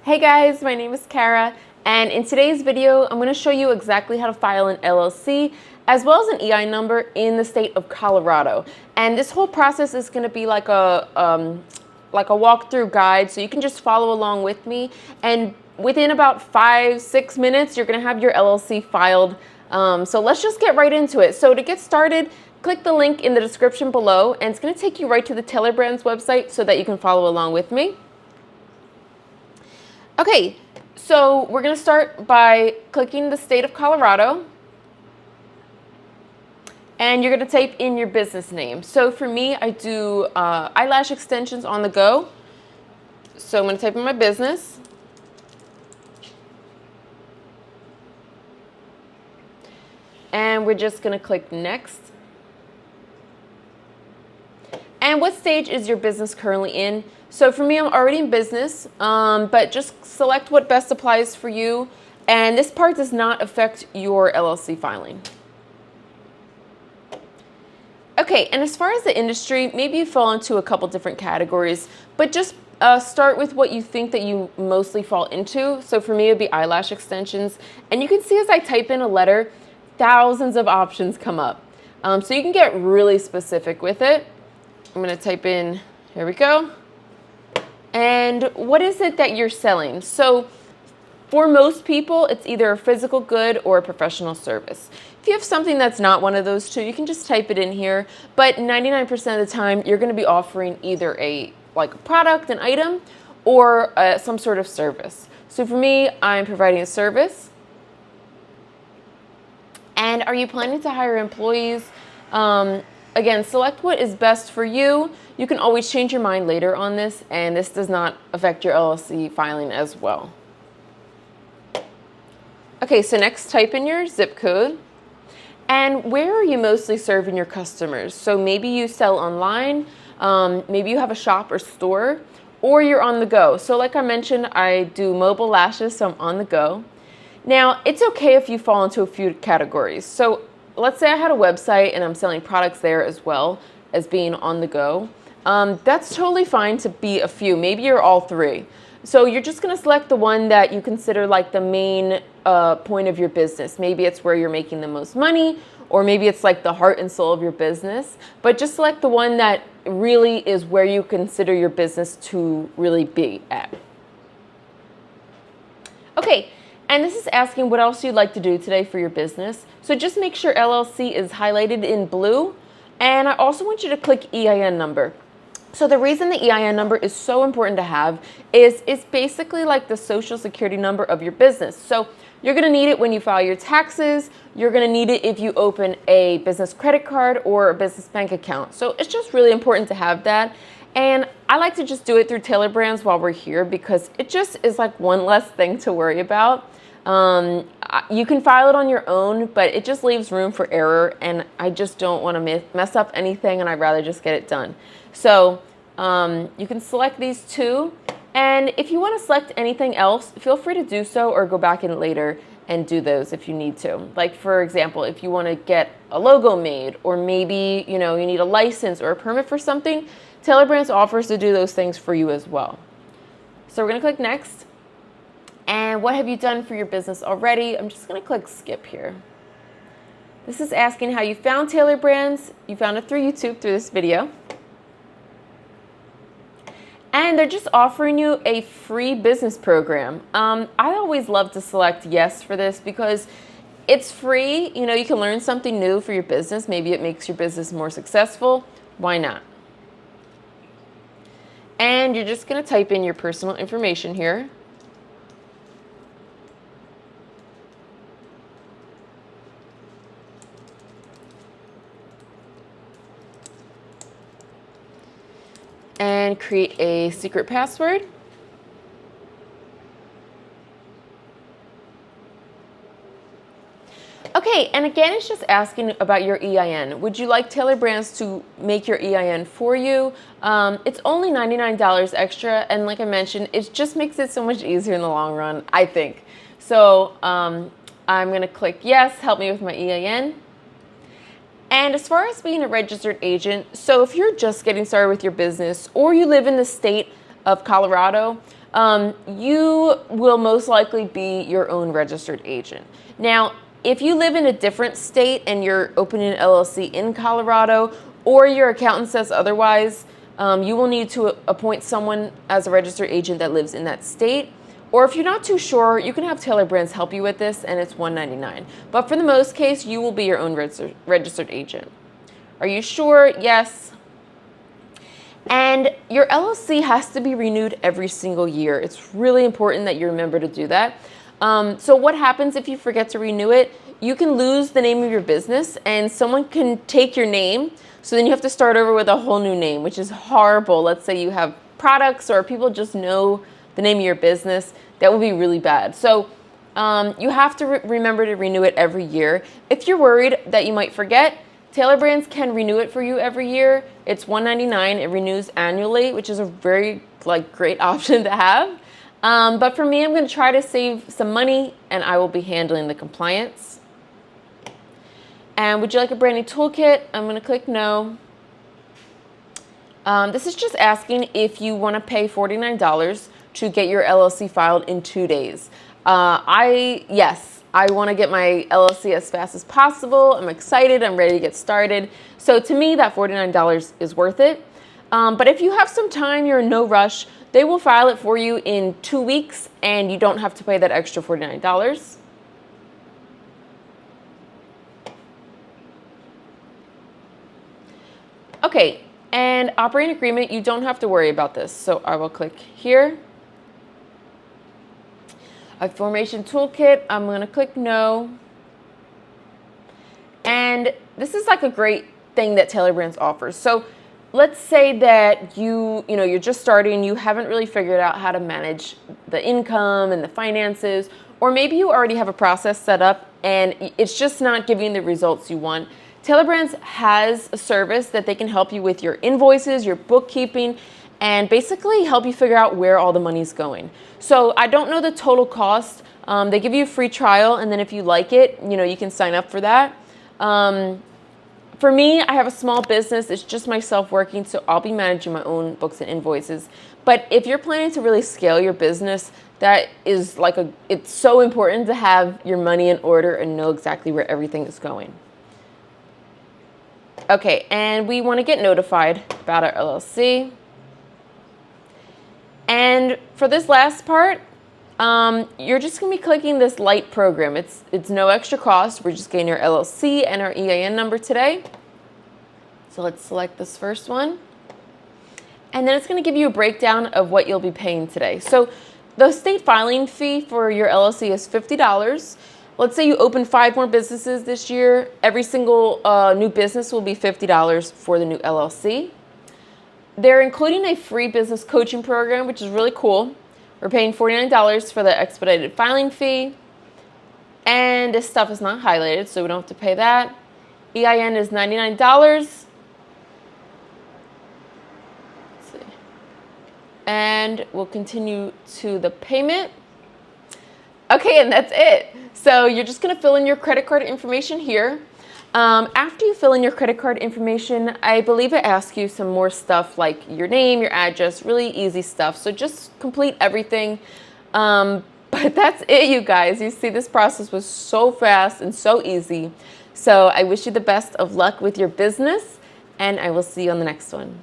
Hey guys, my name is Kara, and in today's video, I'm going to show you exactly how to file an LLC as well as an EIN number in the state of Colorado. And this whole process is going to be like a walkthrough guide, so you can just follow along with me. And within about 5-6 minutes, you're going to have your LLC filed. So let's just get right into it. So to get started, click the link in the description below, and it's going to take you right to the Taylor Brands website so that you can follow along with me. Okay, so we're going to start by clicking the state of Colorado, and you're going to type in your business name. So for me, I do eyelash extensions on the go. So I'm going to type in my business. And we're just going to click next. And what stage is your business currently in? So for me, I'm already in business, but just select what best applies for you. And this part does not affect your LLC filing. Okay, and as far as the industry, maybe you fall into a couple different categories, but just start with what you think that you mostly fall into. So for me, it would be eyelash extensions. And you can see as I type in a letter, thousands of options come up. So you can get really specific with it. I'm going to type in, here we go. And what is it that you're selling? So for most people, it's either a physical good or a professional service. If you have something that's not one of those two, you can just type it in here. But 99% of the time, you're going to be offering either a product, an item, or some sort of service. So for me, I'm providing a service. And are you planning to hire employees? Again, select what is best for you. You can always change your mind later on this, and this does not affect your LLC filing as well. Okay, so next type in your zip code. And where are you mostly serving your customers? So maybe you sell online, maybe you have a shop or store, or you're on the go. So like I mentioned, I do mobile lashes, so I'm on the go. Now, it's okay if you fall into a few categories. So let's say I had a website and I'm selling products there as well as being on the go. That's totally fine to be a few. Maybe you're all three. So you're just going to select the one that you consider like the main point of your business. Maybe it's where you're making the most money, or maybe it's like the heart and soul of your business. But just select the one that really is where you consider your business to really be at. Okay. And this is asking what else you'd like to do today for your business. So just make sure LLC is highlighted in blue. And I also want you to click EIN number. So the reason the EIN number is so important to have is it's basically like the social security number of your business. So you're going to need it when you file your taxes. You're going to need it if you open a business credit card or a business bank account. So it's just really important to have that. And I like to just do it through Taylor Brands while we're here because it just is like one less thing to worry about. You can file it on your own, but it just leaves room for error, and I just don't want to mess up anything, and I'd rather just get it done. So you can select these two, and if you want to select anything else, feel free to do so or go back in later and do those if you need to. Like, for example, if you want to get a logo made, or maybe you need a license or a permit for something, Taylor Brands offers to do those things for you as well. So we're going to click next. And what have you done for your business already? I'm just going to click skip here. This is asking how you found Taylor Brands. You found it through YouTube, through this video. And they're just offering you a free business program. I always love to select yes for this because it's free. You can learn something new for your business. Maybe it makes your business more successful. Why not? And you're just going to type in your personal information here. And create a secret password. Okay, and again, it's just asking about your EIN. Would you like Taylor Brands to make your EIN for you? It's only $99 extra, and like I mentioned, it just makes it so much easier in the long run, I think. So I'm going to click yes, help me with my EIN. And as far as being a registered agent, so if you're just getting started with your business or you live in the state of Colorado, you will most likely be your own registered agent. Now, if you live in a different state and you're opening an LLC in Colorado, or your accountant says otherwise, you will need to appoint someone as a registered agent that lives in that state. Or if you're not too sure, you can have Taylor Brands help you with this, and it's $199. But for the most case, you will be your own registered agent. Are you sure? Yes. And your LLC has to be renewed every single year. It's really important that you remember to do that. So what happens if you forget to renew it? You can lose the name of your business, and someone can take your name. So then you have to start over with a whole new name, which is horrible. Let's say you have products or people just know the name of your business. That would be really bad. So you have to remember to renew it every year. If you're worried that you might forget, Taylor Brands can renew it for you every year. It's $199. It renews annually, which is a very great option to have. But for me, I'm going to try to save some money, and I will be handling the compliance. And would you like a brand new toolkit? I'm going to click no. This is just asking if you want to pay $49 to get your LLC filed in 2 days. Yes, I want to get my LLC as fast as possible. I'm excited. I'm ready to get started. So to me, that $49 is worth it. But if you have some time, you're in no rush, they will file it for you in 2 weeks, and you don't have to pay that extra $49. Okay, and operating agreement, you don't have to worry about this. So I will click here. A formation toolkit, I'm going to click no. And this is like a great thing that Taylor Brands offers. So let's say that you're just starting, you haven't really figured out how to manage the income and the finances, or maybe you already have a process set up and it's just not giving the results you want. Taylor Brands has a service that they can help you with your invoices, your bookkeeping, and basically help you figure out where all the money's going. So I don't know the total cost. They give you a free trial, and then if you like it, you can sign up for that. For me, I have a small business. It's just myself working, so I'll be managing my own books and invoices. But if you're planning to really scale your business, that is it's so important to have your money in order and know exactly where everything is going. Okay, and we want to get notified about our LLC. And for this last part, you're just going to be clicking this light program. It's no extra cost. We're just getting our LLC and our EIN number today. So let's select this first one. And then it's going to give you a breakdown of what you'll be paying today. So the state filing fee for your LLC is $50. Let's say you open 5 more businesses this year. Every single new business will be $50 for the new LLC. They're including a free business coaching program, which is really cool. We're paying $49 for the expedited filing fee. And this stuff is not highlighted, so we don't have to pay that. EIN is $99. Let's see. And we'll continue to the payment. Okay, and that's it. So you're just going to fill in your credit card information here. After you fill in your credit card information, I believe it asks you some more stuff like your name, your address, really easy stuff. So just complete everything. But that's it, you guys. You see, this process was so fast and so easy. So I wish you the best of luck with your business, and I will see you on the next one.